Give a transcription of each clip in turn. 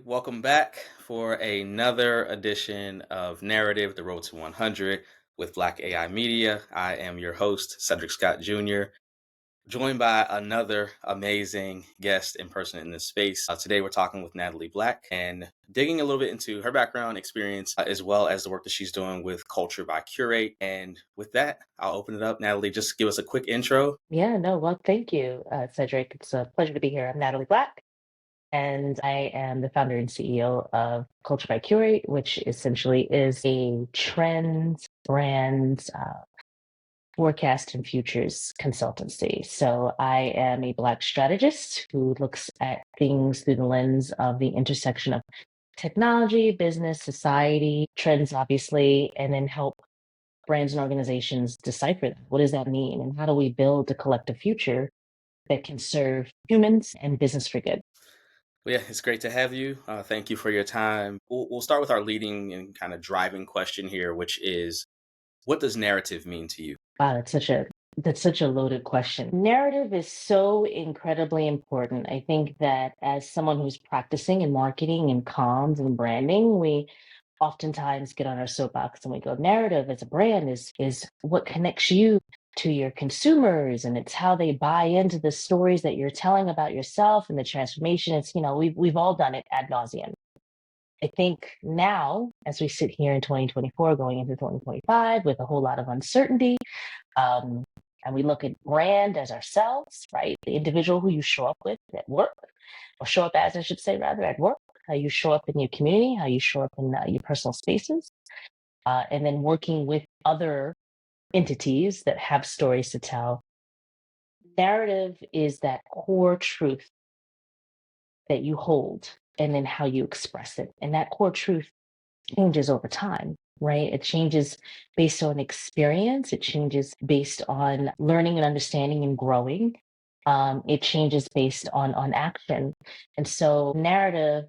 Welcome back for another edition of Narrative, The Road to 100 with Black AI Media. I am your host, Cedric Scott Jr., joined by another amazing guest in person in this space. Today, we're talking with Natalie Black and digging a little bit into her background experience, as well as the work that she's doing with Culture by Curate. And with that, I'll open it up. Natalie, just give us a quick intro. Yeah, no, well, thank you, Cedric. It's a pleasure to be here. I'm Natalie Black, and I am the founder and CEO of Culture by Curate, which essentially is a trends, brands, forecast, and futures consultancy. So I am a Black strategist who looks at things through the lens of the intersection of technology, business, society, trends, obviously, and then help brands and organizations decipher that. What does that mean? And how do we build a collective future that can serve humans and business for good? Well, yeah, it's great to have you. Thank you for your time. We'll start with our leading and kind of driving question here, which is what does narrative mean to you? Wow, that's such a loaded question. Narrative is so incredibly important. I think that as someone who's practicing in marketing and comms and branding, we oftentimes get on our soapbox and we go, narrative as a brand is what connects you to your consumers, and it's how they buy into the stories that you're telling about yourself and the transformation. It's, we've all done it ad nauseum. I think now, as we sit here in 2024, going into 2025 with a whole lot of uncertainty, um, and we look at brand as ourselves, right? The individual who you show up with at work, or show up as, I should say, rather, at work, how you show up in your community, how you show up in your personal spaces, and then working with other entities that have stories to tell. Narrative is that core truth that you hold, and then how you express it. And that core truth changes over time, right? It changes based on experience. It changes based on learning and understanding and growing. It changes based on action. And so narrative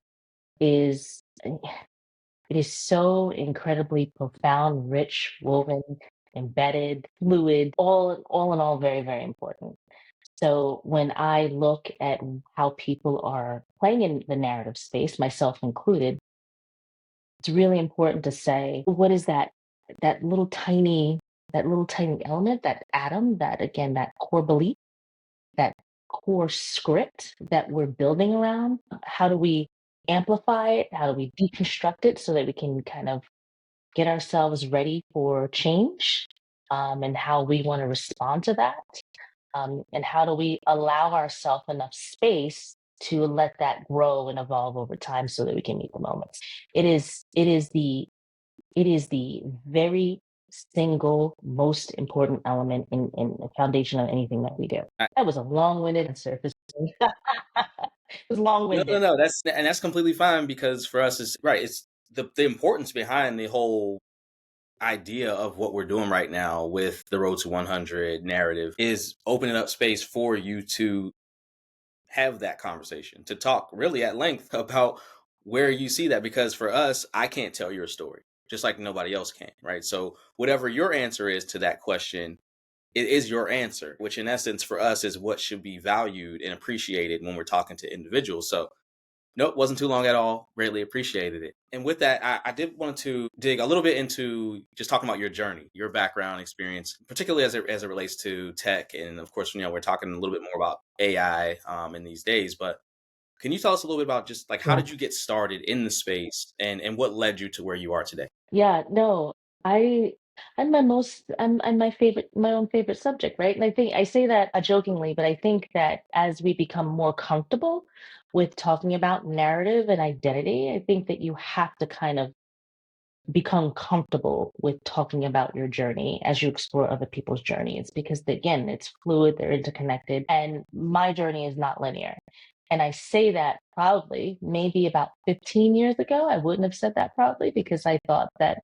is it is so incredibly profound, rich, woven, embedded, fluid, all in all very, very important. So when I look at how people are playing in the narrative space, myself included, it's really important to say, what is that little tiny element, that atom, that again, that core belief, that core script that we're building around? How do we amplify it? How do we deconstruct it so that we can kind of get ourselves ready for change, and how we want to respond to that? And how do we allow ourselves enough space to let that grow and evolve over time so that we can meet the moments? It is the very single most important element in the foundation of anything that we do. That was a long-winded answer. It was No, no, long-winded. no. That's completely fine because for us, it's right. It's the importance behind the whole idea of what we're doing right now with the Road to 100 narrative is opening up space for you to have that conversation, to talk really at length about where you see that. Because for us, I can't tell your story, just like nobody else can, right? So whatever your answer is to that question, it is your answer, which in essence for us is what should be valued and appreciated when we're talking to individuals. So nope, wasn't too long at all. Greatly appreciated it. And with that, I did want to dig a little bit into just talking about your journey, your background experience, particularly as it relates to tech. And of course, we're talking a little bit more about AI in these days. But can you tell us a little bit about just like how Yeah. did you get started in the space and what led you to where you are today? Yeah, no, I I'm my own favorite subject, right? And I think I say that jokingly, but I think that as we become more comfortable with talking about narrative and identity, I think that you have to kind of become comfortable with talking about your journey as you explore other people's journeys, because again, it's fluid, they're interconnected, and my journey is not linear. And I say that proudly. Maybe about 15 years ago I wouldn't have said that proudly, because I thought that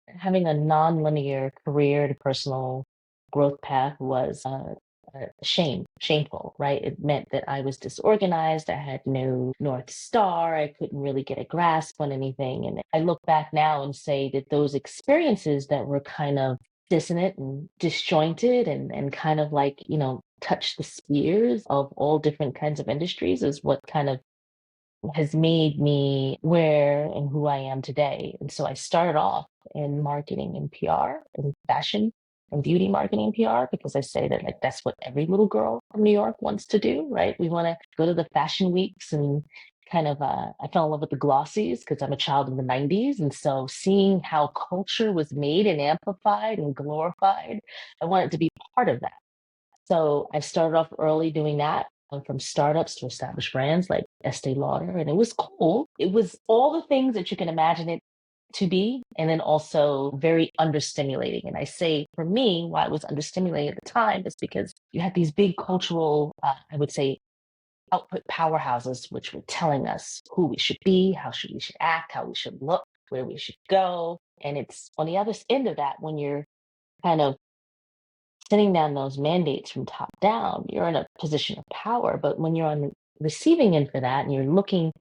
having a non-linear career to personal growth path was shameful, right? It meant that I was disorganized. I had no North Star. I couldn't really get a grasp on anything. And I look back now and say that those experiences that were kind of dissonant and disjointed and kind of like, touch the spheres of all different kinds of industries is what kind of has made me where and who I am today. And so I started off in marketing and PR and fashion and beauty marketing and PR because I say that like that's what every little girl from New York wants to do, right? We want to go to the fashion weeks and kind of I fell in love with the glossies because I'm a child of the 90s. And so seeing how culture was made and amplified and glorified, I wanted to be part of that. So I started off early doing that. Went from startups to established brands like Estee Lauder, and it was cool. It was all the things that you can imagine it to be, and then also very understimulating. And I say for me, why it was understimulating at the time is because you had these big cultural, I would say, output powerhouses, which were telling us who we should be, we should act, how we should look, where we should go. And it's on the other end of that when you're kind of sending down those mandates from top down, you're in a position of power. But when you're on the receiving end for that and you're looking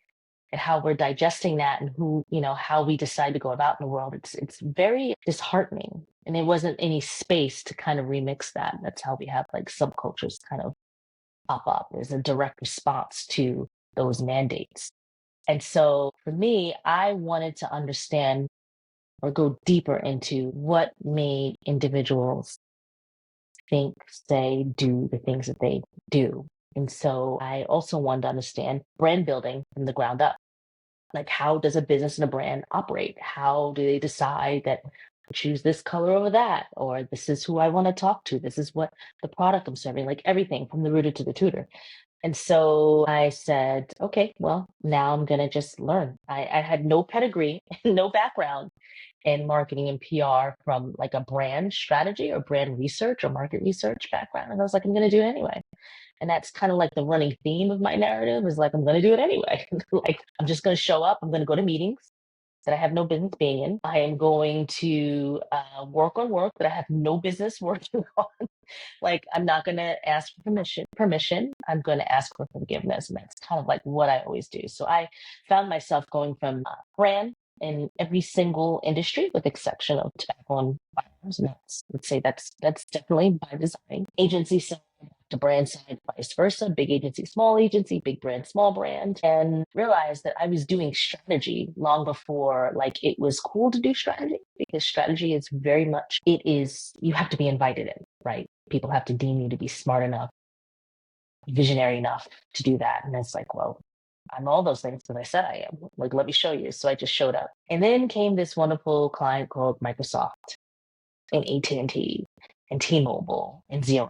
at how we're digesting that and who, how we decide to go about in the world, it's very disheartening. And there wasn't any space to kind of remix that. That's how we have like subcultures kind of pop up as a direct response to those mandates. And so for me, I wanted to understand or go deeper into what made individuals think, say, do the things that they do. And so I also wanted to understand brand building from the ground up. Like, how does a business and a brand operate? How do they decide that choose this color over that? Or this is who I want to talk to. This is what the product I'm serving, like everything from the rooter to the tutor. And so I said, okay, well, now I'm going to just learn. I had no pedigree, no background in marketing and PR from like a brand strategy or brand research or market research background. And I was like, I'm going to do it anyway. And that's kind of like the running theme of my narrative is like, I'm going to do it anyway. Like, I'm just going to show up. I'm going to go to meetings that I have no business being in. I am going to work on work that I have no business working on. Like, I'm not going to ask for permission. I'm going to ask for forgiveness. And that's kind of like what I always do. So I found myself going from brand in every single industry with exception of tobacco and firearms. And let's say that's definitely by design. Agency side to brand side, vice versa, big agency, small agency, big brand, small brand, and realized that I was doing strategy long before like it was cool to do strategy because strategy is very much, you have to be invited in, right? People have to deem you to be smart enough, visionary enough to do that. And it's like, well, I'm all those things because I said I am. Like, let me show you. So I just showed up. And then came this wonderful client called Microsoft and AT&T and T-Mobile and Xerox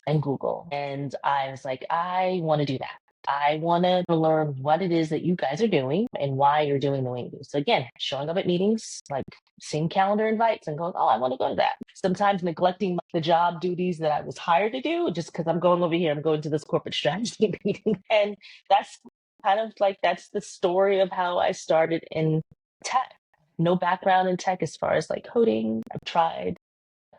and Google. And I was like, I want to do that. I want to learn what it is that you guys are doing and why you're doing the way you do. So again, showing up at meetings, like seeing calendar invites and going, oh, I want to go to that. Sometimes neglecting the job duties that I was hired to do just because I'm going over here, I'm going to this corporate strategy meeting. And that's kind of like, that's the story of how I started in tech. No background in tech as far as like coding. I've tried.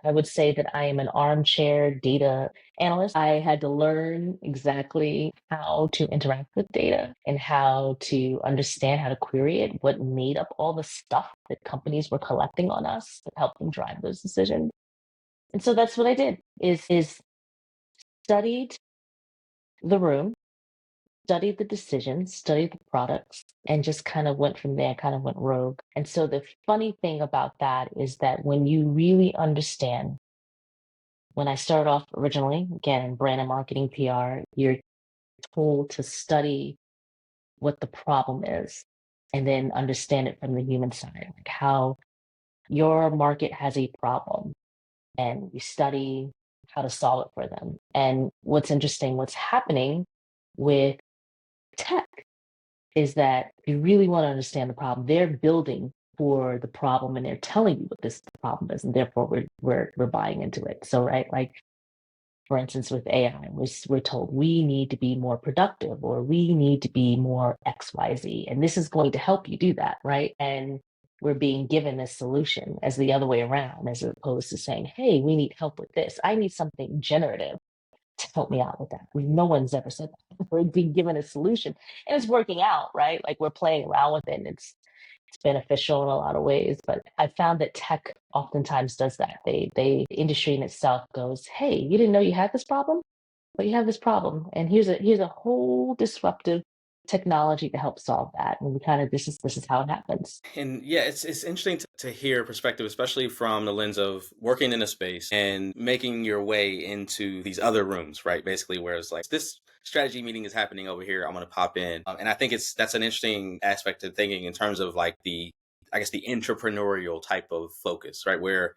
I would say that I am an armchair data analyst. I had to learn exactly how to interact with data and how to understand how to query it, what made up all the stuff that companies were collecting on us that helped them drive those decisions. And so that's what I did is studied the room, studied the decisions, studied the products, and just kind of went from there, kind of went rogue. And so the funny thing about that is that when you really understand, when I started off originally, again, in brand and marketing PR, you're told to study what the problem is and then understand it from the human side, like how your market has a problem and you study how to solve it for them. And what's interesting, what's happening with tech is that if you really want to understand the problem, they're building for the problem and they're telling you what this problem is, and therefore we're buying into it. So right, like for instance, with AI, we're told we need to be more productive or we need to be more XYZ. And this is going to help you do that, right? And we're being given this solution as the other way around, as opposed to saying, hey, we need help with this. I need something generative to help me out with that. No one's ever said that. We're being given a solution and it's working out, right? Like we're playing around with it and it's beneficial in a lot of ways. But I found that tech oftentimes does that. The industry in itself goes, hey, you didn't know you had this problem? But you have this problem. And here's a whole disruptive technology to help solve that. And we kind of this is how it happens. And yeah, it's interesting to hear perspective, especially from the lens of working in a space and making your way into these other rooms, right? Basically, where it's like this strategy meeting is happening over here. I'm going to pop in, and I think that's an interesting aspect of thinking in terms of like I guess the entrepreneurial type of focus, right? Where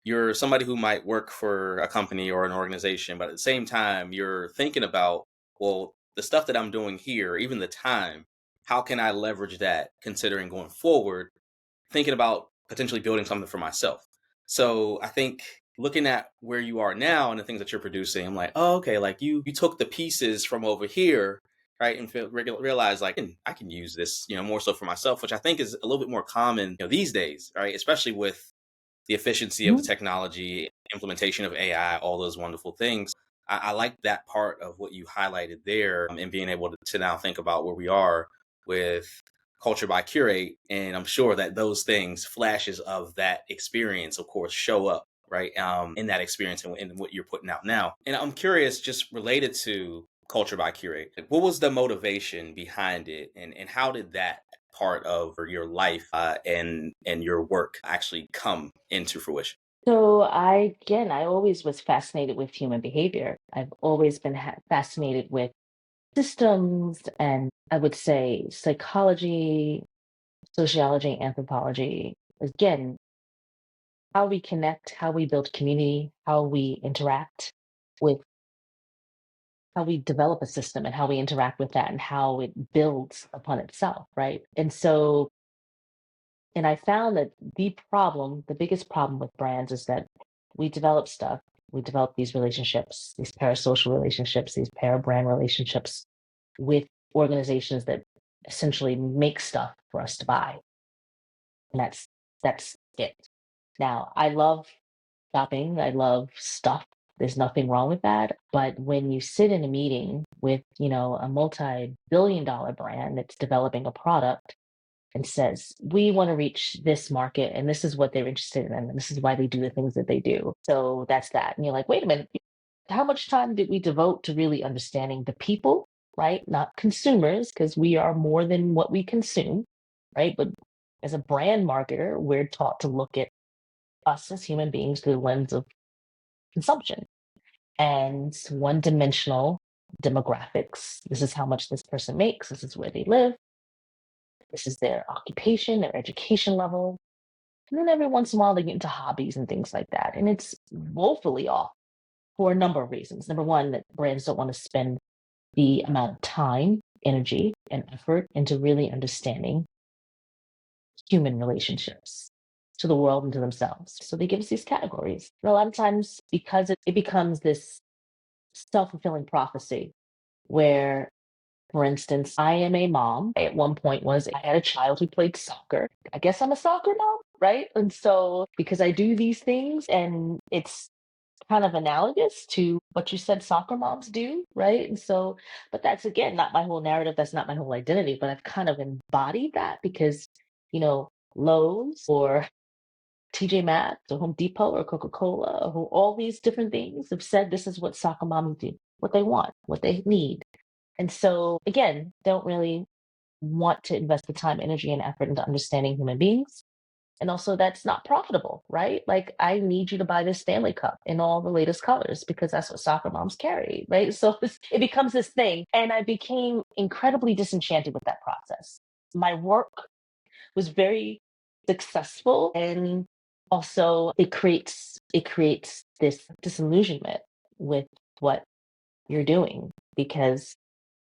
you're somebody who might work for a company or an organization, but at the same time, you're thinking about, well, the stuff that I'm doing here, even the time, how can I leverage that considering going forward, thinking about potentially building something for myself. So I think looking at where you are now and the things that you're producing, I'm like, oh, okay, like you took the pieces from over here, right, and realize like I can use this, more so for myself, which I think is a little bit more common, these days, right, especially with the efficiency of the Mhm. technology, implementation of AI, all those wonderful things. I like that part of what you highlighted there, and being able to now think about where we are with culture by curate. And I'm sure that those things, flashes of that experience, of course, show up right in that experience and in what you're putting out now. And I'm curious, just related to culture by curate, like, what was the motivation behind it, and how did that part of your life and your work actually come into fruition? So I always was fascinated with human behavior. I've always been fascinated with systems and I would say psychology, sociology, anthropology. Again, how we connect, how we build community, how we interact with, how we develop a system and how we interact with that and how it builds upon itself, right? And I found that the biggest problem with brands is that we develop stuff, we develop these relationships, these parasocial relationships, these para brand relationships with organizations that essentially make stuff for us to buy. And that's it. Now, I love shopping, I love stuff. There's nothing wrong with that. But when you sit in a meeting with, a multi-billion dollar brand that's developing a product and says, we want to reach this market and this is what they're interested in and this is why they do the things that they do. So that's that. And you're like, wait a minute, how much time did we devote to really understanding the people, right? Not consumers, because we are more than what we consume, right? But as a brand marketer, we're taught to look at us as human beings through the lens of consumption and one dimensional demographics. This is how much this person makes, this is where they live, this is their occupation, their education level. And then every once in a while, they get into hobbies and things like that. And it's woefully off for a number of reasons. Number one, that brands don't want to spend the amount of time, energy, and effort into really understanding human relationships to the world and to themselves. So they give us these categories. And a lot of times, because it becomes this self fulfilling prophecy where, for instance, I am a mom. At one point I had a child who played soccer. I guess I'm a soccer mom, right? And so because I do these things and it's kind of analogous to what you said soccer moms do, right? And so, but that's again not my whole narrative. That's not my whole identity, but I've kind of embodied that because, you know, Lowe's or TJ Maxx or Home Depot or Coca-Cola or all these different things have said this is what soccer moms do, what they want, what they need. And so, again, don't really want to invest the time, energy, and effort into understanding human beings. And also, that's not profitable, right? Like, I need you to buy this Stanley Cup in all the latest colors because that's what soccer moms carry, right? So it becomes this thing. And I became incredibly disenchanted with that process. My work was very successful and also it creates this disillusionment with what you're doing because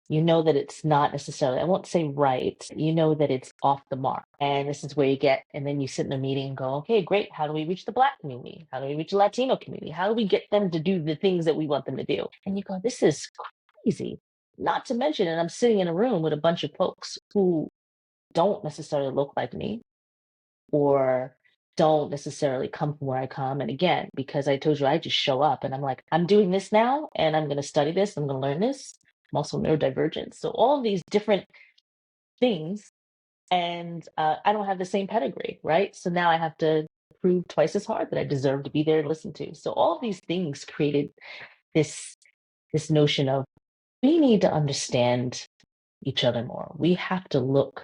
you know that it's not necessarily, I won't say right, you know that it's off the mark. And this is where you get, and then you sit in a meeting and go, okay, great. How do we reach the Black community? How do we reach the Latino community? How do we get them to do the things that we want them to do? And you go, this is crazy. Not to mention, and I'm sitting in a room with a bunch of folks who don't necessarily look like me or don't necessarily come from where I come. And again, because I told you I just show up and I'm like, I'm doing this now and I'm going to study this, I'm going to learn this. I'm also neurodivergent. So all of these different things. And I don't have the same pedigree, right? So now I have to prove twice as hard that I deserve to be there to listen to. So all of these things created this this notion of we need to understand each other more. We have to look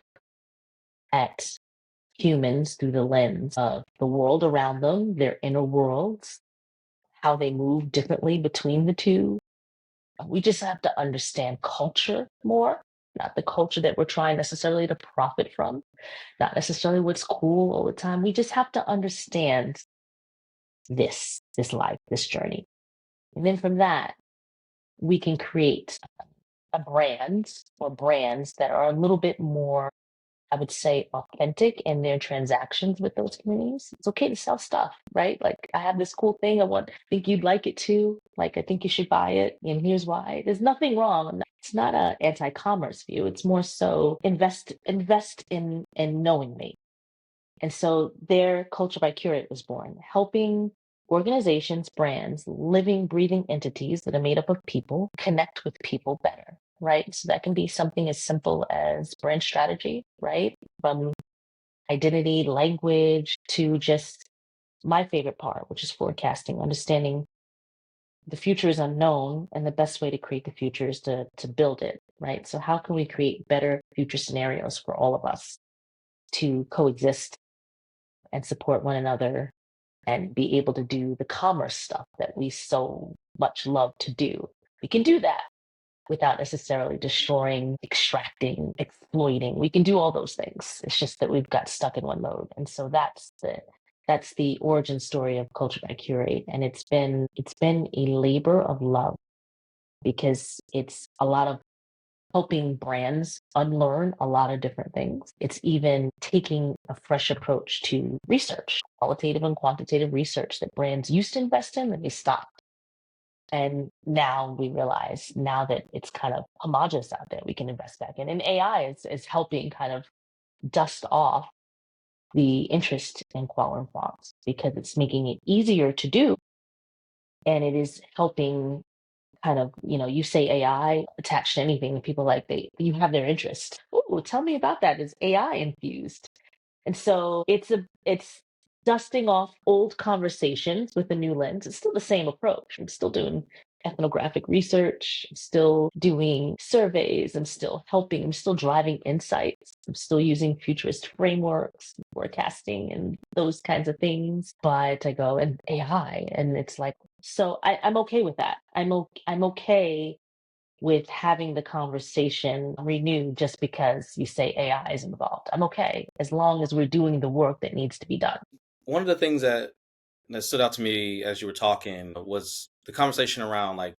at humans through the lens of the world around them, their inner worlds, how they move differently between the two. We just have to understand culture more, not the culture that we're trying necessarily to profit from, not necessarily what's cool all the time. We just have to understand this life, this journey. And then from that, we can create a brand or brands that are a little bit more, I would say, authentic in their transactions with those communities. It's okay to sell stuff, right? Like, I have this cool thing. Think you'd like it too. Like, I think you should buy it. And here's why. There's nothing wrong. It's not a anti-commerce view. It's more so invest in knowing me. And so their Culture by Curate was born, helping organizations, brands, living, breathing entities that are made up of people connect with people better, right? So that can be something as simple as brand strategy, right? From identity, language to just my favorite part, which is forecasting, understanding the future is unknown and the best way to create the future is to build it, right? So how can we create better future scenarios for all of us to coexist and support one another and be able to do the commerce stuff that we so much love to do? We can do that without necessarily destroying, extracting, exploiting. We can do all those things. It's just that we've got stuck in one mode. And so that's the origin story of Culture by Curate. And it's been a labor of love because it's a lot of helping brands unlearn a lot of different things. It's even taking a fresh approach to research, qualitative and quantitative research that brands used to invest in and they stopped. And now we realize, now that it's kind of homogenous out there, we can invest back in. And AI is helping kind of dust off the interest in qual and quants because it's making it easier to do. And it is helping kind of, you say AI attached to anything, and people like you have their interest. Oh, tell me about that. Is AI infused? And so it's dusting off old conversations with a new lens. It's still the same approach. I'm still doing ethnographic research, I'm still doing surveys, I'm still helping, I'm still driving insights, I'm still using futurist frameworks, forecasting and those kinds of things. But I go and AI, and it's like, so I'm okay with that. I'm okay with having the conversation renewed just because you say AI is involved. I'm okay as long as we're doing the work that needs to be done. One of the things that stood out to me as you were talking was the conversation around like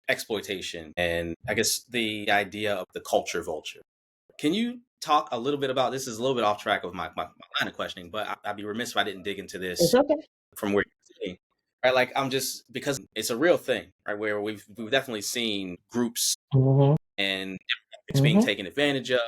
exploitation and I guess the idea of the culture vulture. Can you talk a little bit about this? Is a little bit off track of my line of questioning, but I'd be remiss if I didn't dig into It's this okay. from where you're sitting. Right, like I'm just because it's a real thing, right? Where we've definitely seen groups Hmm. and it's being Hmm. taken advantage of.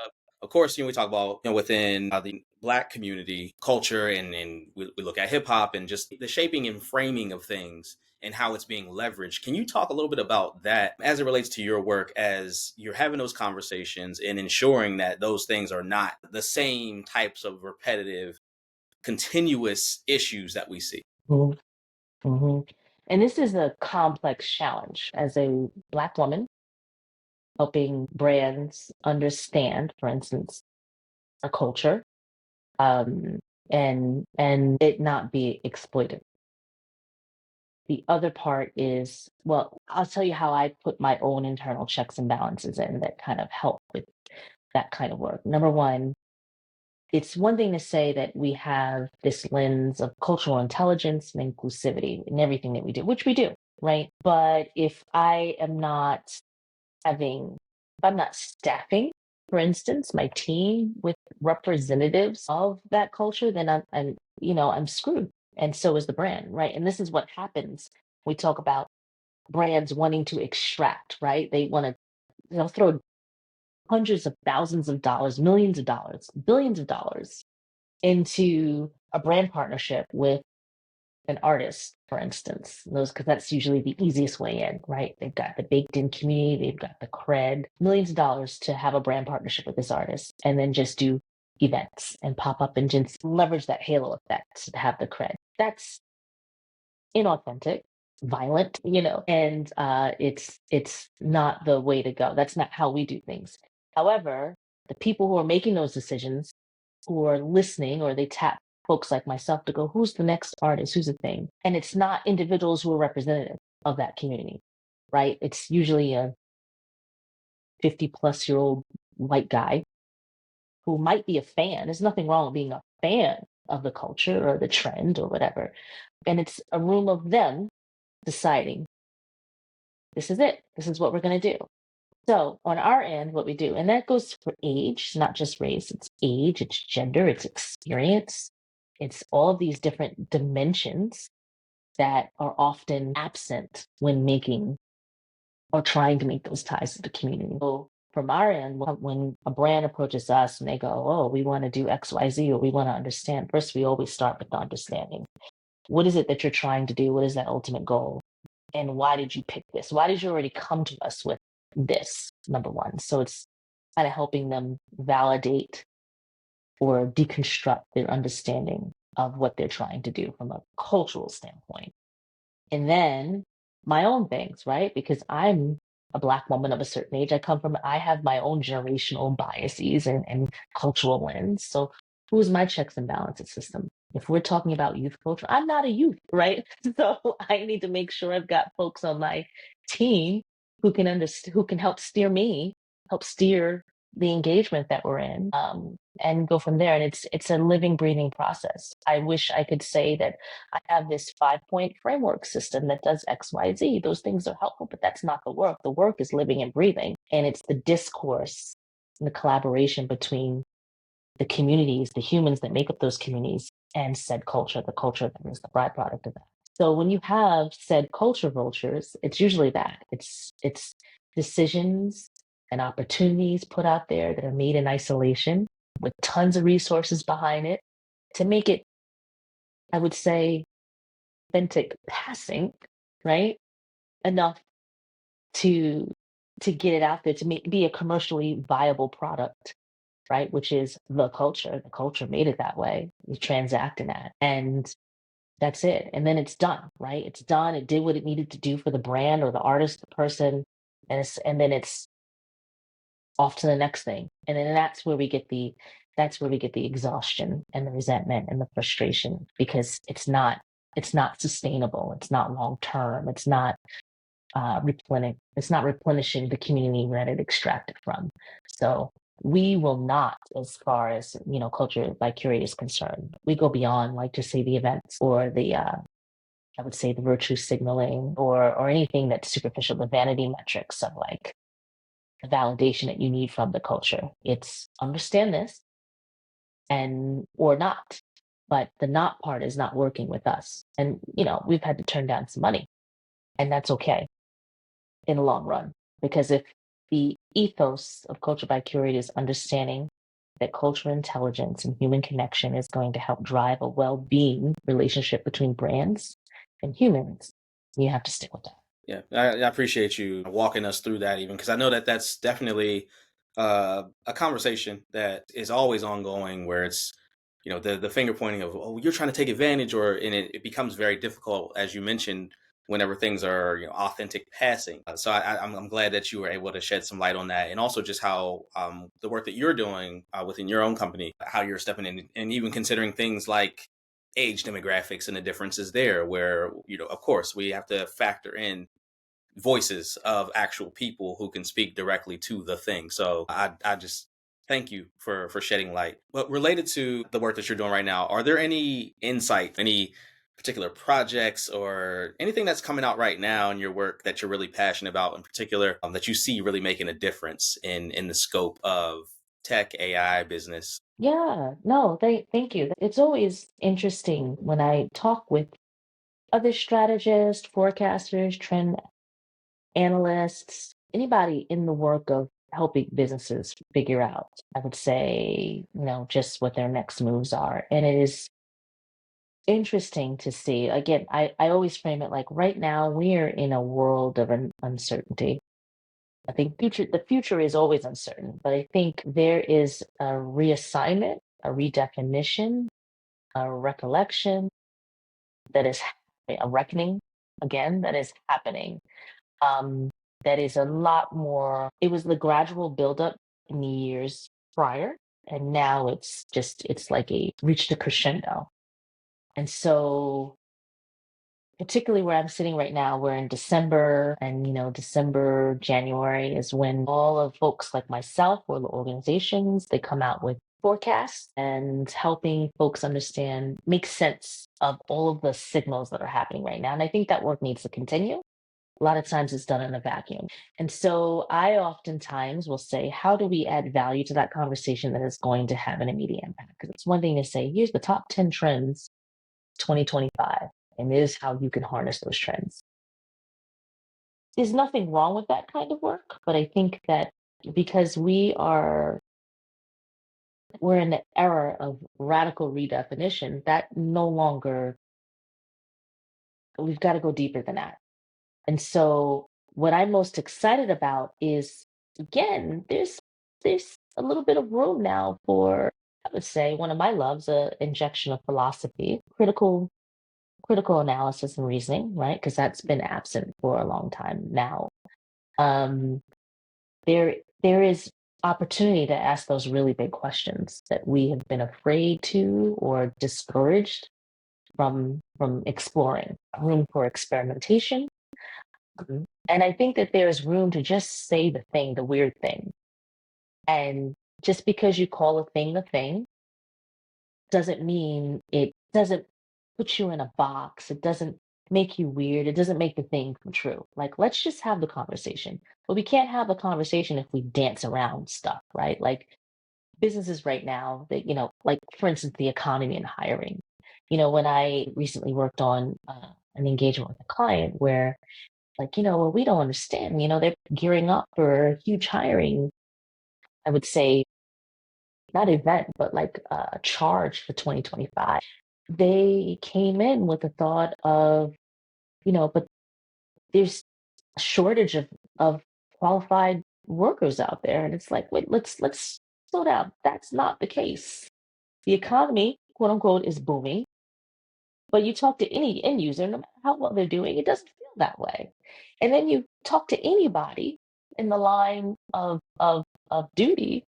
Of course, we talk about within the Black community culture, and we look at hip hop and just the shaping and framing of things and how it's being leveraged. Can you talk a little bit about that as it relates to your work as you're having those conversations and ensuring that those things are not the same types of repetitive, continuous issues that we see? Hmm. Hmm. And this is a complex challenge as a Black woman helping brands understand, for instance, a culture, um, and it not be exploited. The other part is, well, I'll tell you how I put my own internal checks and balances in that kind of help with that kind of work. Number one, it's one thing to say that we have this lens of cultural intelligence and inclusivity in everything that we do, which we do, right? But if I'm not staffing, for instance, my team with representatives of that culture, then I'm screwed. And so is the brand, right? And this is what happens. We talk about brands wanting to extract, right? They want to, throw hundreds of thousands of dollars, millions of dollars, billions of dollars into a brand partnership with an artist, for instance. Those, because that's usually the easiest way in, right? They've got the baked in community, they've got the cred, millions of dollars to have a brand partnership with this artist, and then just do events and pop up and just leverage that halo effect to have the cred. That's inauthentic, violent, and it's not the way to go. That's not how we do things. However, the people who are making those decisions, who are listening, or they tap folks like myself to go, who's the next artist? Who's the thing? And it's not individuals who are representative of that community, right? It's usually a 50-plus-year-old white guy who might be a fan. There's nothing wrong with being a fan of the culture or the trend or whatever. And it's a room of them deciding, this is it. This is what we're going to do. So on our end, what we do, and that goes for age, not just race, it's age, it's gender, it's experience, it's all of these different dimensions that are often absent when making or trying to make those ties to the community. So from our end, when a brand approaches us and they go, oh, we want to do XYZ, or we want to understand, first, we always start with the understanding. What is it that you're trying to do? What is that ultimate goal? And why did you pick this? Why did you already come to us with this? Number one. So it's kind of helping them validate or deconstruct their understanding of what they're trying to do from a cultural standpoint. And then my own things, right? Because I'm a Black woman of a certain age. I have my own generational biases and cultural lens. So who's my checks and balances system? If we're talking about youth culture, I'm not a youth, right? So I need to make sure I've got folks on my team who can understand, who can help steer me, help steer the engagement that we're in, and go from there. And it's a living, breathing process. I wish I could say that I have this 5-point framework system that does X, Y, Z. Those things are helpful, but that's not the work. The work is living and breathing. And it's the discourse and the collaboration between the communities, the humans that make up those communities, and said culture, the culture that is the byproduct of that. So when you have said culture vultures, it's usually that. It's decisions and opportunities put out there that are made in isolation with tons of resources behind it to make it, I would say, authentic passing, right? Enough to get it out there to be a commercially viable product, right? Which is the culture. The culture made it that way. You transact in that, and that's it. And then it's done, right? It's done. It did what it needed to do for the brand or the artist, the person, and then it's off to the next thing. And then that's where we get the exhaustion and the resentment and the frustration, because it's not sustainable. It's not long term. It's not replenishing the community that it extracted from. So we will not, as far as culture by Curate is concerned, we go beyond, like, just say the events or the I would say the virtue signaling, or anything that's superficial, the vanity metrics of like the validation that you need from the culture. It's understand this and or not. But the not part is not working with us. And we've had to turn down some money. And that's okay in the long run. Because if the ethos of Culture by Curate is understanding that cultural intelligence and human connection is going to help drive a well-being relationship between brands and humans, you have to stick with that. Yeah, I appreciate you walking us through that, even because I know that that's definitely a conversation that is always ongoing, where it's the finger pointing of, oh, you're trying to take advantage, and it becomes very difficult, as you mentioned, whenever things are authentic passing. So I'm glad that you were able to shed some light on that, and also just how the work that you're doing within your own company, how you're stepping in, and even considering things like age demographics and the differences there, where of course we have to factor in voices of actual people who can speak directly to the thing. So I just thank you for shedding light. But related to the work that you're doing right now, are there any insight, any particular projects, or anything that's coming out right now in your work that you're really passionate about in particular, that you see really making a difference in the scope of tech, AI, business? Yeah, no, thank you. It's always interesting when I talk with other strategists, forecasters, trend analysts, anybody in the work of helping businesses figure out, I would say, just what their next moves are. And it is interesting to see. Again, I always frame it like right now we are in a world of uncertainty. I think the future is always uncertain, but I think there is a reassignment, a redefinition, a recollection that is a reckoning again that is happening. Um, that is a lot more. It was the gradual buildup in the years prior. And now it's like a reached a crescendo. And so particularly where I'm sitting right now, we're in December, and December, January is when all of folks like myself or the organizations, they come out with forecasts and helping folks understand, make sense of all of the signals that are happening right now. And I think that work needs to continue. A lot of times it's done in a vacuum. And so I oftentimes will say, how do we add value to that conversation that is going to have an immediate impact? Because it's one thing to say, here's the top 10 trends 2025, and it is how you can harness those trends. There's nothing wrong with that kind of work, but I think that because we're in the era of radical redefinition, that no longer, we've got to go deeper than that. And so what I'm most excited about is, again, there's a little bit of room now for, I would say, one of my loves, a injection of philosophy, critical analysis and reasoning, right? Because that's been absent for a long time now. Um, there is opportunity to ask those really big questions that we have been afraid to or discouraged from exploring. Room for experimentation. And I think that there is room to just say the thing, the weird thing. And just because you call a thing doesn't mean it doesn't put you in a box. It doesn't make you weird. It doesn't make the thing come true. Like, let's just have the conversation. But we can't have a conversation if we dance around stuff, right? Like businesses right now, that, like for instance, the economy and hiring. When I recently worked on an engagement with a client where, like, well, we don't understand, they're gearing up for a huge hiring, I would say, not event, but like a charge for 2025. They came in with the thought of, but there's a shortage of qualified workers out there. And it's like, wait, let's slow down. That's not the case. The economy, quote unquote, is booming. But you talk to any end user, no matter how well they're doing, it doesn't feel that way. And then you talk to anybody in the line of duty,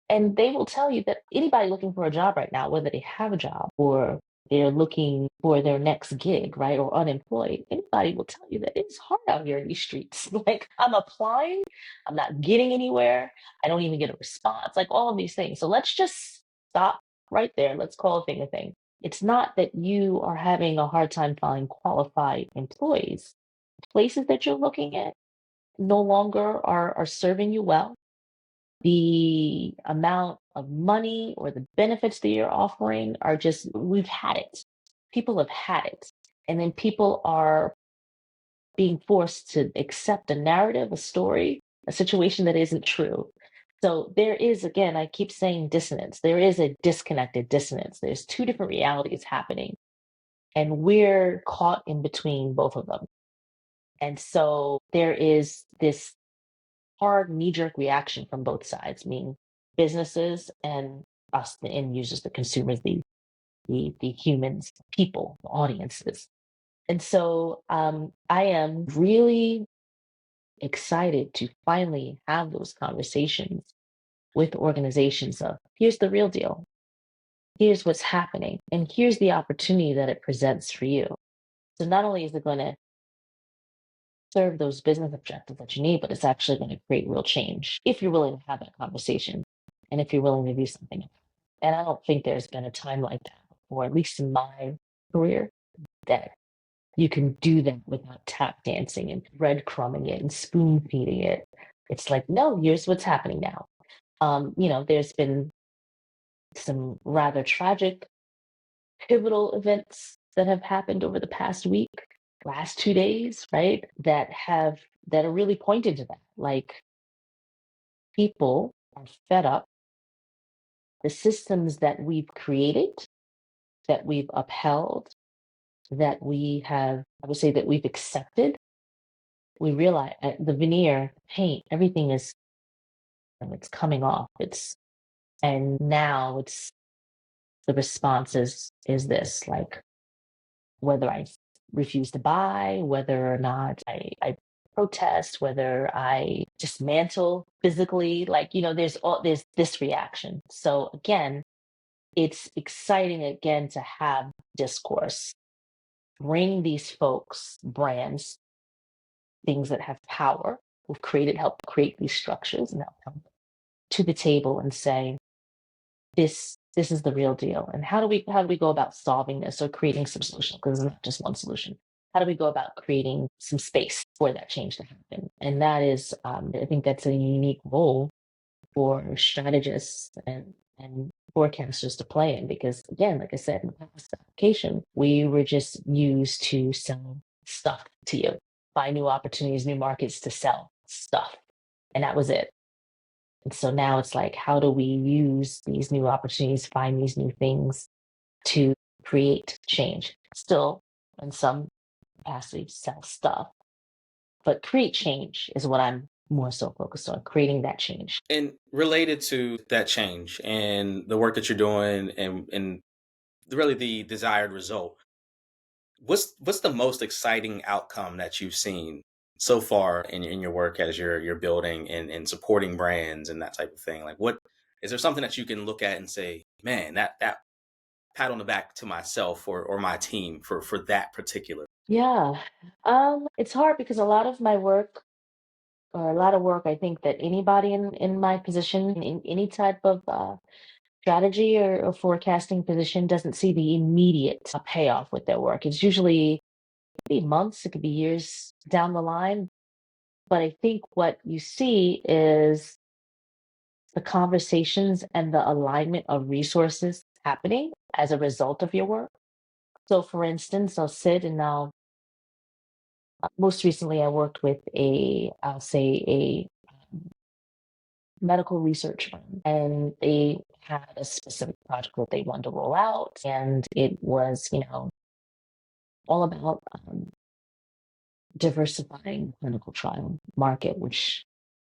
and they will tell you that anybody looking for a job right now, whether they have a job or they're looking for their next gig, right, or unemployed, anybody will tell you that it's hard out here in these streets. Like, I'm applying, I'm not getting anywhere, I don't even get a response, like all of these things. So let's just stop right there. Let's call a thing a thing. It's not that you are having a hard time finding qualified employees. Places that you're looking at no longer are serving you well. The amount of money or the benefits that you're offering are just, we've had it. People have had it. And then people are being forced to accept a narrative, a story, a situation that isn't true. So there is, again, I keep saying dissonance. There is a disconnected dissonance. There's two different realities happening, and we're caught in between both of them. And so there is this hard knee-jerk reaction from both sides, meaning businesses and us, the end users, the consumers, the humans, people, the audiences. And so I am really excited to finally have those conversations with organizations of, here's the real deal, here's what's happening, and here's the opportunity that it presents for you. So not only is it going to serve those business objectives that you need, but it's actually going to create real change if you're willing to have that conversation and if you're willing to do something. And I don't think there's been a time like that, or at least in my career, that you can do that without tap dancing and breadcrumbing it and spoon feeding it. It's like, no, here's what's happening now. There's been some rather tragic, pivotal events that have happened over the past week, last 2 days, right? That are really pointed to that. Like, people are fed up. The systems that we've created, that we've upheld, that we have, I would say, that we've accepted, we realize the veneer, paint, everything is, it's coming off. And now it's, the response is this, like, whether I refuse to buy, whether or not I protest, whether I dismantle physically, like, there's this reaction. So again, it's exciting again to have discourse, bring these folks, brands, things that have power, who've help create these structures and outcomes to the table and say, this is the real deal. And how do we go about solving this or creating some solution? Because it's not just one solution. How do we go about creating some space for that change to happen? And that is, I think that's a unique role for strategists and forecasters to play in, because again, like I said, in the past application, we were just used to sell stuff to you, find new opportunities, new markets to sell stuff. And that was it. And so now it's like, how do we use these new opportunities, find these new things to create change? Still, in some capacity, sell stuff, but create change is what I'm more so focused on, creating that change. And related to that change and the work that you're doing and really the desired result, what's the most exciting outcome that you've seen so far in your work as you're building and supporting brands and that type of thing? Like, what is there something that you can look at and say, man, that pat on the back to myself or my team for that particular. Yeah. It's hard because a lot of my work, or a lot of work, I think that anybody in my position, in any type of strategy or forecasting position, doesn't see the immediate payoff with their work. It's usually, it could be months, it could be years down the line. But I think what you see is the conversations and the alignment of resources happening as a result of your work. So, for instance, I'll sit and most recently I worked with I'll say a medical research firm, and they had a specific project that they wanted to roll out, and it was, all about diversifying clinical trial market, which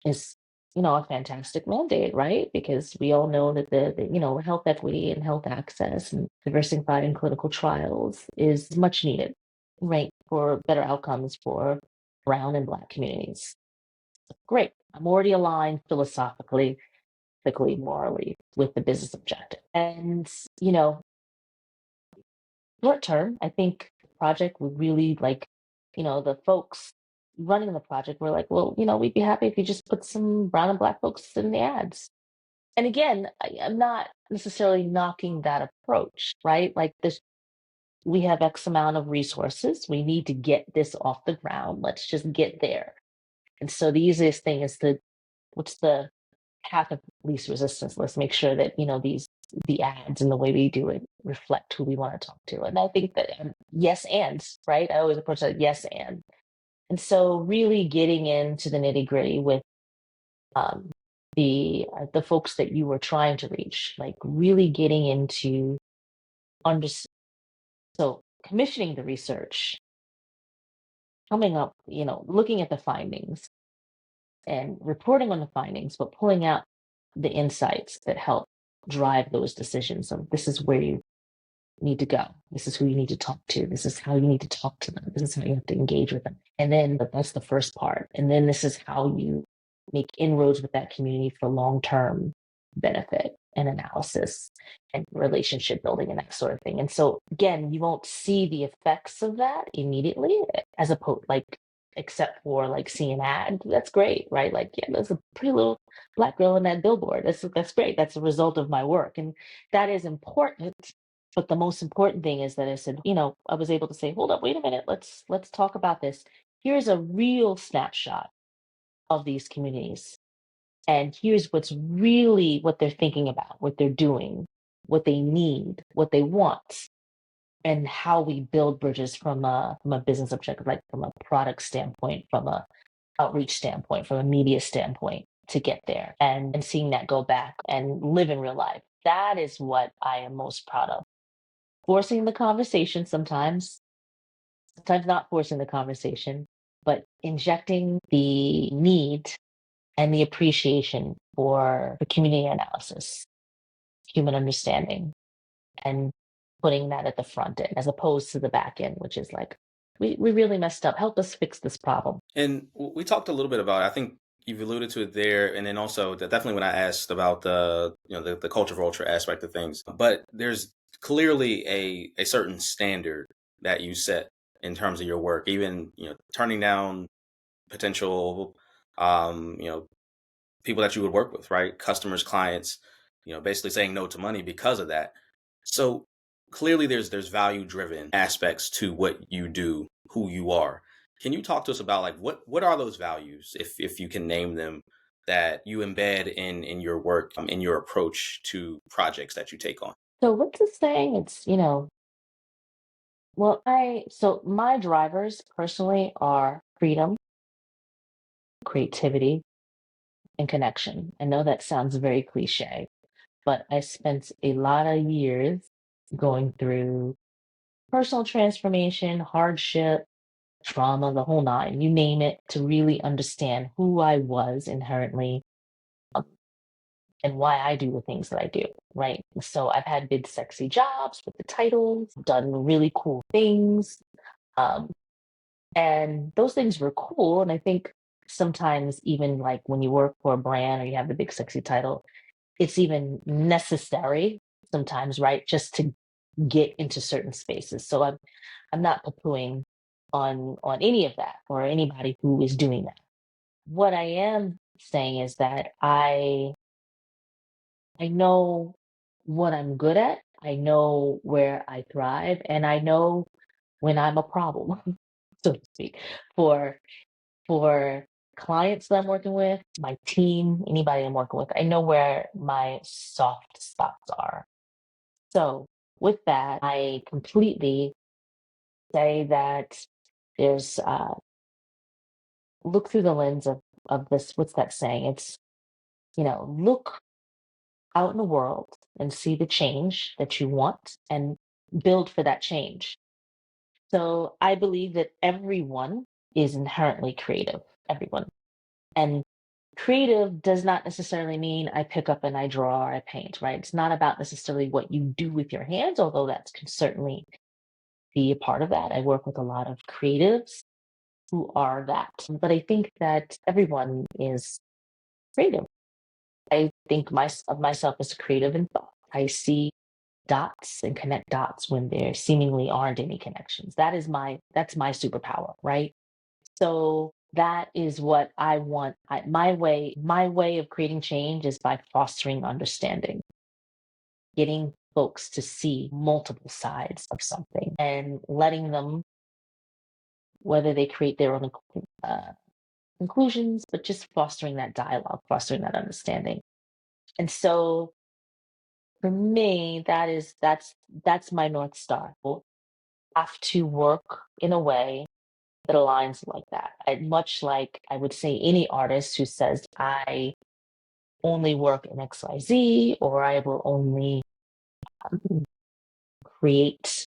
is, a fantastic mandate, right? Because we all know that the health equity and health access and diversifying clinical trials is much needed, right, for better outcomes for brown and black communities. Great. I'm already aligned philosophically, ethically, morally with the business objective. And, you know, short term, I think the project would really like, the folks running the project were like, well, we'd be happy if you just put some brown and black folks in the ads. And again, I'm not necessarily knocking that approach, right? Like this, we have X amount of resources. We need to get this off the ground. Let's just get there. And so the easiest thing is what's the path of least resistance? Let's make sure that, the ads and the way we do it reflect who we want to talk to. And I think that yes, and right. I always approach that yes, and. And so really getting into the nitty gritty with um, the folks that you were trying to reach, like really getting into under so commissioning the research, coming up, looking at the findings and reporting on the findings, but pulling out the insights that help drive those decisions. So this is where you need to go. This is who you need to talk to. This is how you need to talk to them. This is how you have to engage with them. And then that's the first part. And then this is how you make inroads with that community for long-term benefit and analysis and relationship building and that sort of thing. And so again, you won't see the effects of that immediately as opposed like except for like seeing an ad. That's great, right? Like, yeah, there's a pretty little black girl in that billboard. That's great. That's a result of my work. And that is important. But the most important thing is that I said, I was able to say, hold up, wait a minute, let's talk about this. Here's a real snapshot of these communities. And here's what's really what they're thinking about, what they're doing, what they need, what they want, and how we build bridges from a business objective, like from a product standpoint, from a outreach standpoint, from a media standpoint to get there and seeing that go back and live in real life. That is what I am most proud of. Forcing the conversation sometimes not forcing the conversation, but injecting the need and the appreciation for the community analysis, human understanding, and putting that at the front end as opposed to the back end, which is like we really messed up. Help us fix this problem. And we talked a little bit about, I think you've alluded to it there, and then also definitely when I asked about the culture vulture aspect of things. But there's clearly a certain standard that you set in terms of your work, even turning down potential people that you would work with, right? Customers, clients, basically saying no to money because of that. So clearly there's value driven aspects to what you do, who you are. Can you talk to us about like what are those values, if you can name them, that you embed in your work, in your approach to projects that you take on? So what's the saying? It's, well, so my drivers personally are freedom, creativity, and connection. I know that sounds very cliche, but I spent a lot of years going through personal transformation, hardship, trauma, the whole nine, you name it, to really understand who I was inherently, um, and why I do the things that I do, right? So I've had big, sexy jobs with the titles, done really cool things. Um, and those things were cool. And I think sometimes, even like when you work for a brand or you have the big, sexy title, it's even necessary sometimes, right? Just to get into certain spaces. So I'm not poo-pooing on any of that or anybody who is doing that. What I am saying is that I know what I'm good at. I know where I thrive, and I know when I'm a problem, so to speak, for for clients that I'm working with, my team, anybody I'm working with. I know where my soft spots are. So with that, I completely say that there's look through the lens of this. What's that saying? It's, look out in the world and see the change that you want and build for that change. So I believe that everyone is inherently creative, everyone. And creative does not necessarily mean I pick up and I draw or I paint, right? It's not about necessarily what you do with your hands, although that can certainly be a part of that. I work with a lot of creatives who are that. But I think that everyone is creative. I think of myself as creative in thought. I see dots and connect dots when there seemingly aren't any connections. That's my superpower, right? So that is what I want. My way of creating change is by fostering understanding, getting folks to see multiple sides of something and letting them, whether they create their own uh, conclusions, but just fostering that dialogue, fostering that understanding. And so for me, that's my North Star. We'll have to work in a way that aligns like that. Much like I would say any artist who says, I only work in XYZ, or I will only create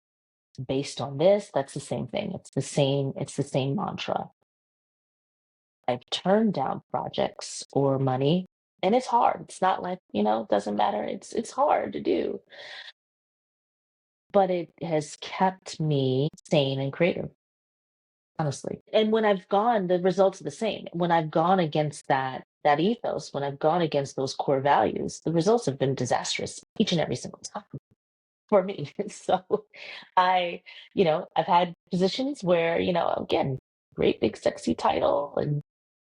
based on this, that's the same thing. It's the same mantra. I've turned down projects or money, and it's hard. It's not like, it doesn't matter. It's hard to do, but it has kept me sane and creative, honestly. And when I've gone, the results are the same. When I've gone against that ethos, when I've gone against those core values, the results have been disastrous each and every single time for me. So I, I've had positions where, again, great big sexy title, and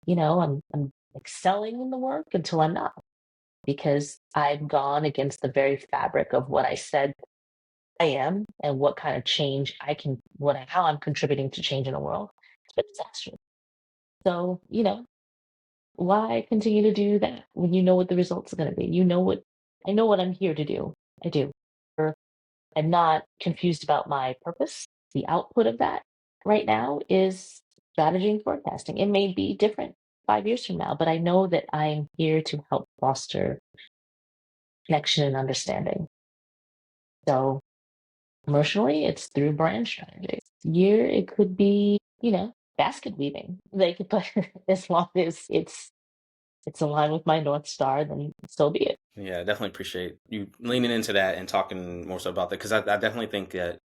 I'm excelling in the work until I'm not, because I've gone against the very fabric of what I said I am and what kind of change I can, how I'm contributing to change in the world. It's been disastrous. So, why continue to do that when you know what the results are going to be? I know what I'm here to do. I do. I'm not confused about my purpose. The output of that right now is strategy and forecasting. It may be different 5 years from now, but I know that I'm here to help foster connection and understanding. So emotionally, it's through brand strategy. Year, it could be, basket weaving. They could put as long as it's aligned with my North Star, then so be it. Yeah, I definitely appreciate you leaning into that and talking more so about that, because I definitely think that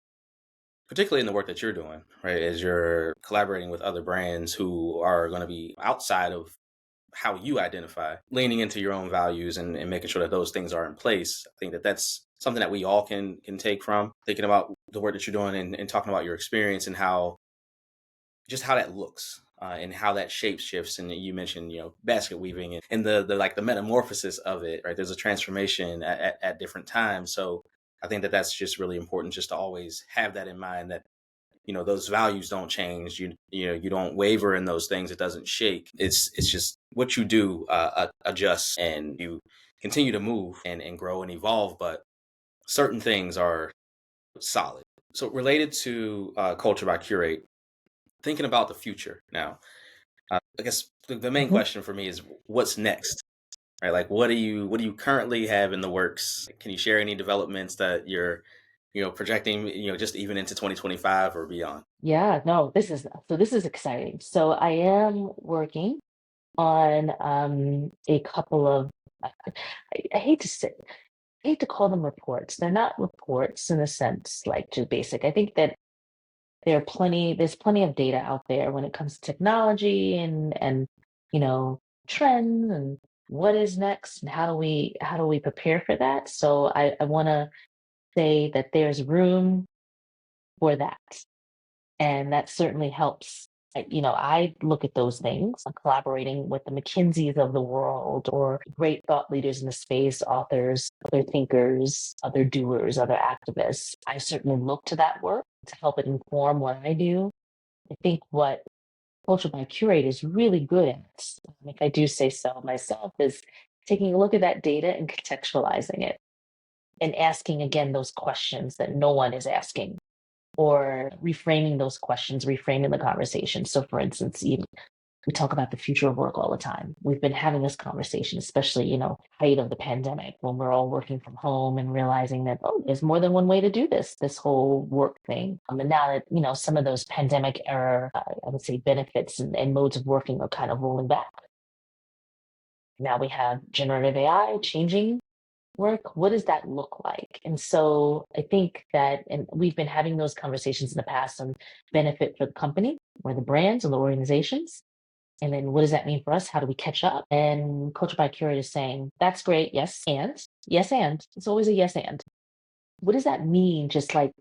particularly in the work that you're doing, right? As you're collaborating with other brands who are going to be outside of how you identify, leaning into your own values and making sure that those things are in place. I think that that's something that we all can take from thinking about the work that you're doing and talking about your experience and how just how that looks. And how that shape shifts, and you mentioned, basket weaving and the like the metamorphosis of it, right? There's a transformation at different times, so I think that that's just really important, just to always have that in mind, that those values don't change. You don't waver in those things. It doesn't shake. It's just what you do adjusts, and you continue to move and grow and evolve, but certain things are solid. So related to culture by Curate, thinking about the future now, I guess the main Mhm. question for me is what's next, right? Like what do you currently have in the works? Can you share any developments that you're projecting, just even into 2025 or beyond? Yeah, no, this is exciting. So I am working on a couple of I hate to say I hate to call them reports. They're not reports in a sense like too basic. I think that there's plenty of data out there when it comes to technology and you know trends and what is next and how do we prepare for that. So I want to say that there's room for that, and that certainly helps. I look at those things. I'm collaborating with the McKinseys of the world or great thought leaders in the space, authors, other thinkers, other doers, other activists. I certainly look to that work to help it inform what I do. I think what Culture by Curate is really good at, if I do say so myself, is taking a look at that data and contextualizing it and asking again those questions that no one is asking, or reframing those questions, reframing the conversation. So, for instance, we talk about the future of work all the time. We've been having this conversation, especially, height of the pandemic, when we're all working from home and realizing that, oh, there's more than one way to do this whole work thing. And now that, some of those pandemic era, I would say benefits and modes of working are kind of rolling back. Now we have generative AI changing work. What does that look like? And so I think that, and we've been having those conversations in the past on benefit for the company or the brands or the organizations. And then what does that mean for us? How do we catch up? And Culture by Curate is saying, that's great. Yes, and it's always a yes, and what does that mean? Just like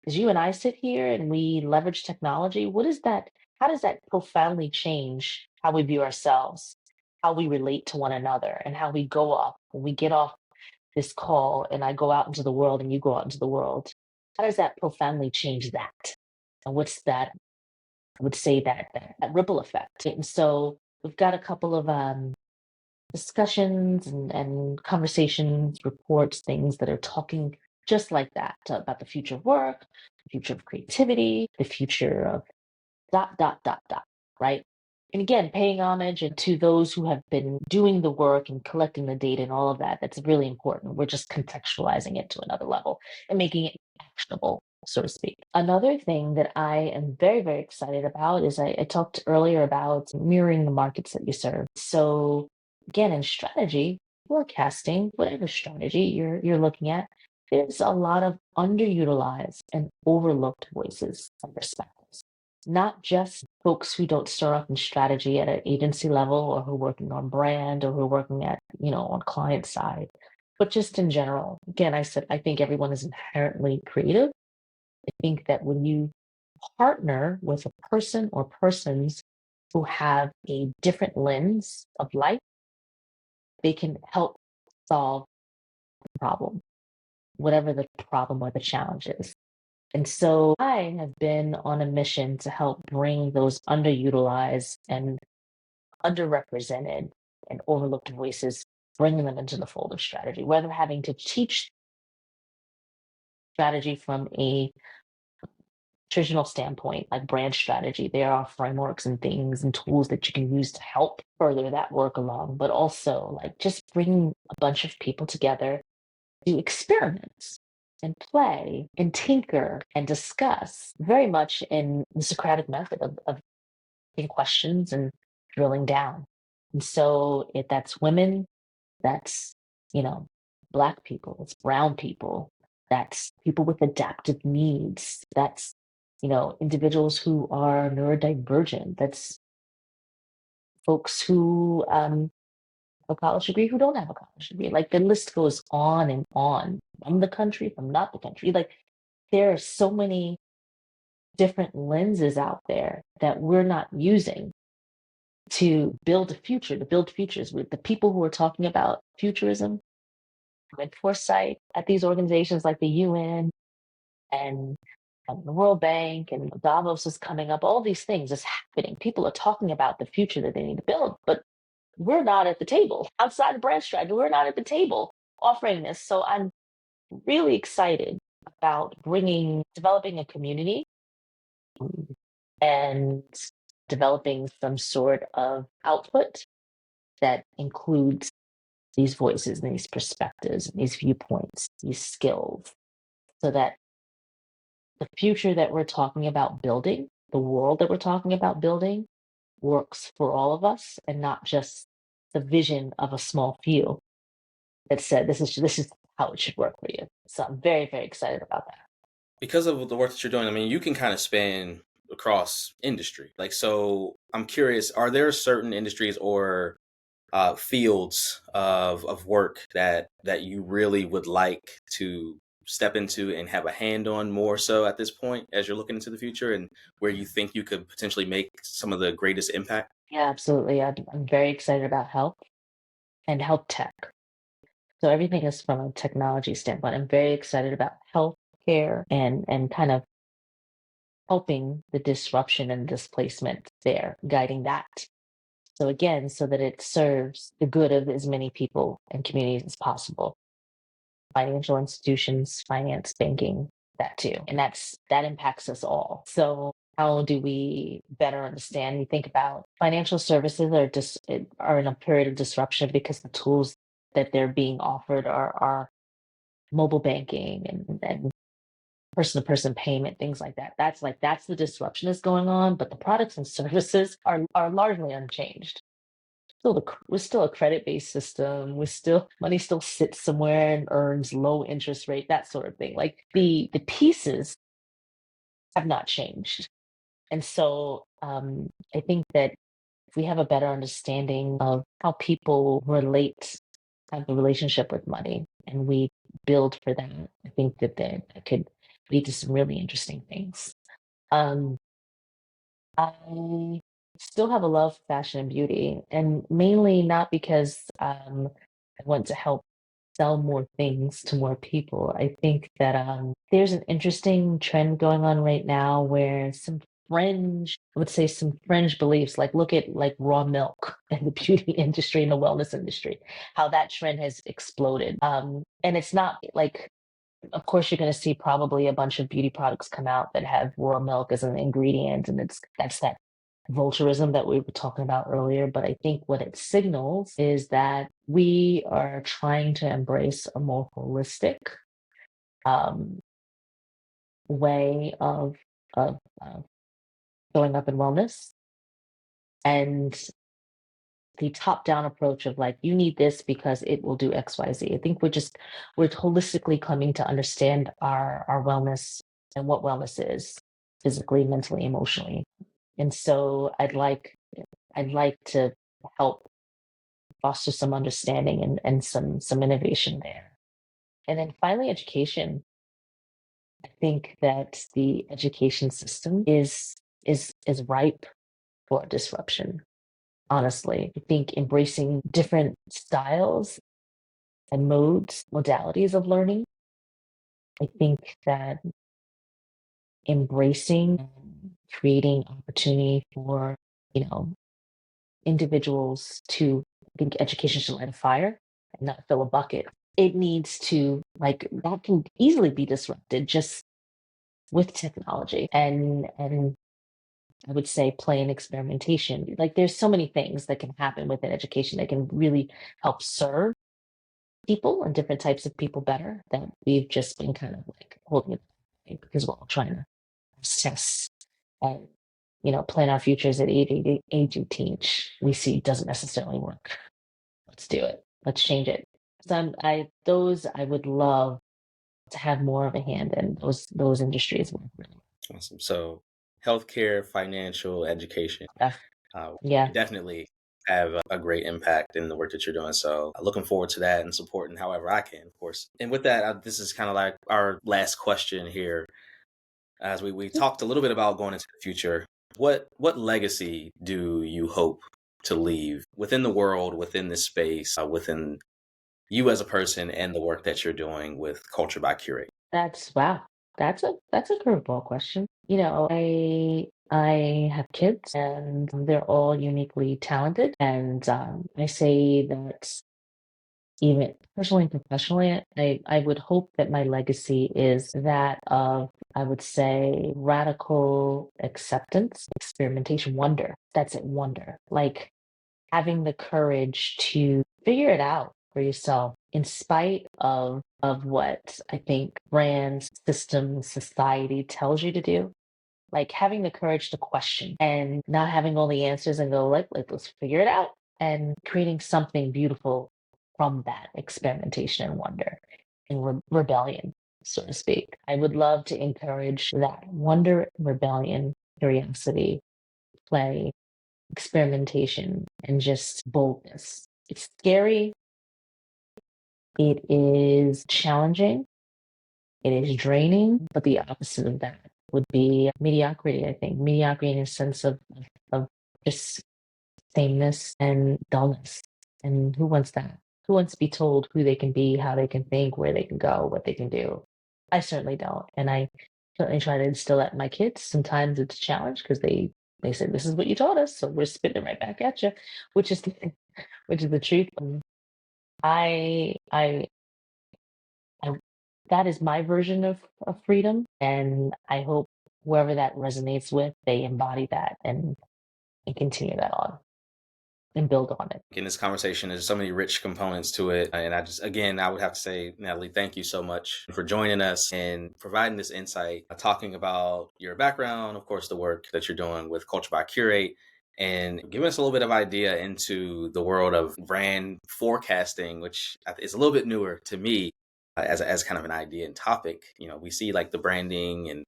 as you and I sit here and we leverage technology, how does that profoundly change how we view ourselves, how we relate to one another, and how we go off when we get off this call and I go out into the world and you go out into the world? How does that profoundly change that? And what's that? I would say that ripple effect. And so we've got a couple of discussions and conversations, reports, things that are talking just like that about the future of work, the future of creativity, the future of dot, dot, dot, dot, right? And again, paying homage to those who have been doing the work and collecting the data and all of that. That's really important. We're just contextualizing it to another level and making it actionable, so to speak. Another thing that I am very, very excited about is I talked earlier about mirroring the markets that you serve. So again, in strategy, forecasting, whatever strategy you're looking at, there's a lot of underutilized and overlooked voices and perspectives, not just folks who don't stir up in strategy at an agency level or who are working on brand or who are working at, on client side, but just in general. Again, I said, I think everyone is inherently creative. I think that when you partner with a person or persons who have a different lens of life, they can help solve the problem, whatever the problem or the challenge is. And so I have been on a mission to help bring those underutilized and underrepresented and overlooked voices, bringing them into the fold of strategy, whether having to teach strategy from a traditional standpoint, like brand strategy. There are frameworks and things and tools that you can use to help further that work along, but also like just bringing a bunch of people together, do experiments and play and tinker and discuss very much in the Socratic method of asking questions and drilling down. And so if that's women, that's, you know, Black people, it's brown people, that's people with adaptive needs, that's individuals who are neurodivergent. That's folks who a college degree who don't have a college degree. Like the list goes on and on. From the country, from not the country. Like there are so many different lenses out there that we're not using to build a future, to build futures with the people who are talking about futurism and foresight at these organizations like the UN and the World Bank and Davos is coming up. All these things is happening. People are talking about the future that they need to build, but we're not at the table outside of brand strategy. We're not at the table offering this. So I'm really excited about developing a community and developing some sort of output that includes these voices and these perspectives and these viewpoints, these skills, so that the future that we're talking about building, the world that we're talking about building, works for all of us and not just the vision of a small few that said this is how it should work for you. So I'm very, very excited about that. Because of the work that you're doing, I mean, you can kind of span across industry. Like, so I'm curious, are there certain industries or fields of work that you really would like to step into and have a hand on more so at this point as you're looking into the future, and where you think you could potentially make some of the greatest impact? Yeah, absolutely. I'm very excited about health and health tech. So everything is from a technology standpoint. I'm very excited about health care and kind of helping the disruption and displacement there, guiding that. So again, so that it serves the good of as many people and communities as possible. Financial institutions, finance, banking, that too. And that impacts us all. So how do we better understand? We think about financial services are in a period of disruption because the tools that they're being offered are mobile banking and person to person payment, things like that. That's the disruption that's going on, but the products and services are largely unchanged. We're still a credit based system. We're still money still sits somewhere and earns low interest rate, that sort of thing. Like the pieces have not changed. And so I think that if we have a better understanding of how people have the relationship with money, and we build for that, I think that could lead to some really interesting things. Um, I still have a love for fashion and beauty, and mainly not because I want to help sell more things to more people. I think that there's an interesting trend going on right now where I would say some fringe beliefs, like look at like raw milk and the beauty industry and the wellness industry, how that trend has exploded. And it's not like, of course, you're going to see probably a bunch of beauty products come out that have raw milk as an ingredient, and that's that vulturism that we were talking about earlier. But I think what it signals is that we are trying to embrace a more holistic um, way of showing up in wellness, and the top-down approach of like, you need this because it will do XYZ. I think we're holistically coming to understand our wellness and what wellness is physically, mentally, emotionally. And so I'd like to help foster some understanding and some innovation there. And then finally, education. I think that the education system is ripe for disruption. Honestly, I think embracing different styles and modalities of learning. I think that embracing and creating opportunity for, you know, individuals to, I think education should light a fire and not fill a bucket. It needs to, like, that can easily be disrupted just with technology and I would say play and experimentation. Like there's so many things that can happen within education that can really help serve people and different types of people better, that we've just been kind of like holding it back because we're all trying to assess and plan our futures at age 18, which we see doesn't necessarily work. Let's do it. Let's change it. So I would love to have more of a hand in those industries. Awesome. So, healthcare, financial, education, That's, uh, yeah, you definitely have a great impact in the work that you're doing. So, looking forward to that and supporting however I can, of course. And with that, this is kind of like our last question here. As we talked a little bit about going into the future, what legacy do you hope to leave within the world, within this space, within you as a person, and the work that you're doing with Culture by Curate? that's wow. That's a curveball question. I have kids and they're all uniquely talented. And I say that even personally and professionally, I would hope that my legacy is that of, I would say, radical acceptance, experimentation, wonder. That's it, wonder. Like having the courage to figure it out for yourself in spite of what I think brands, systems, society tells you to do. Like having the courage to question and not having all the answers and go like let's figure it out and creating something beautiful from that experimentation and wonder and rebellion, so to speak. I would love to encourage that wonder, rebellion, curiosity, play, experimentation, and just boldness. It's scary. It is challenging. It is draining, but the opposite of that would be mediocrity, I think. Mediocrity in a sense of just sameness and dullness. And who wants that? Who wants to be told who they can be, how they can think, where they can go, what they can do? I certainly don't. And I certainly try to instill that in my kids. Sometimes it's a challenge because they say, this is what you taught us, so we're spitting it right back at you, which is the, which is the truth. I I I that is my version of freedom, and I hope whoever that resonates with, they embody that and continue that on and build on it. In this conversation, there's so many rich components to it. And I just, again, I would have to say, Natalie, thank you so much for joining us and providing this insight, talking about your background, of course, the work that you're doing with Culture by Curate, and giving us a little bit of idea into the world of brand forecasting, which is a little bit newer to me as kind of an idea and topic. We see like the branding and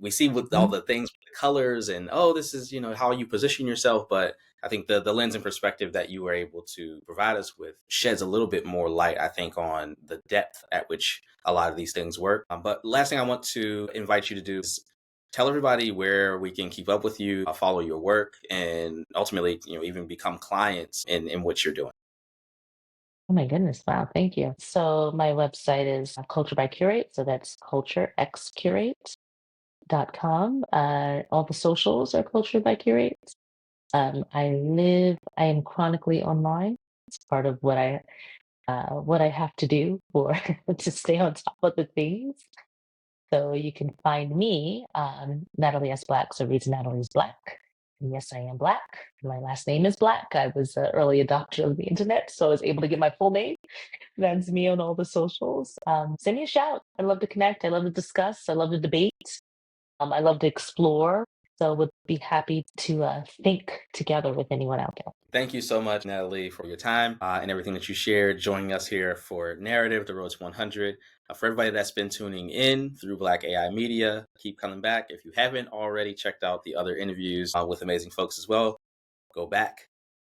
we see with all Mhm. the things with the colors and oh this is how you position yourself, but I think the lens and perspective that you were able to provide us with sheds a little bit more light, I think, on the depth at which a lot of these things work. But last thing I want to invite you to do is tell everybody where we can keep up with you, follow your work, and ultimately even become clients in what you're doing. Oh my goodness, wow, thank you. So my website is Culture by Curate, so that's culturexcurate.com. All the socials are Culture by Curate. I am chronically online. It's part of what I have to do for to stay on top of the things. So you can find me, Natalie S. Black. So reads Natalie's Black. And yes, I am Black. My last name is Black. I was an early adopter of the internet, so I was able to get my full name. That's me on all the socials. Send me a shout. I love to connect. I love to discuss. I love to debate. I love to explore. So would be happy to think together with anyone out there. Thank you so much, Natalie, for your time and everything that you shared, joining us here for Narrative, the Road to 100. For everybody that's been tuning in through Black AI Media, keep coming back. If you haven't already checked out the other interviews with amazing folks as well, go back,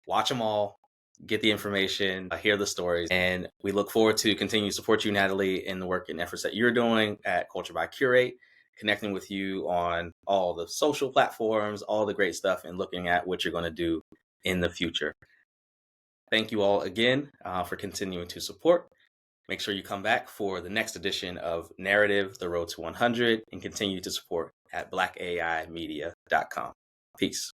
watch them all, get the information, hear the stories. And we look forward to continue to support you, Natalie, in the work and efforts that you're doing at Culture by Curate, connecting with you on all the social platforms, all the great stuff, and looking at what you're going to do in the future. Thank you all again for continuing to support. Make sure you come back for the next edition of Narrative, the Road to 100, and continue to support at blackaimedia.com. Peace.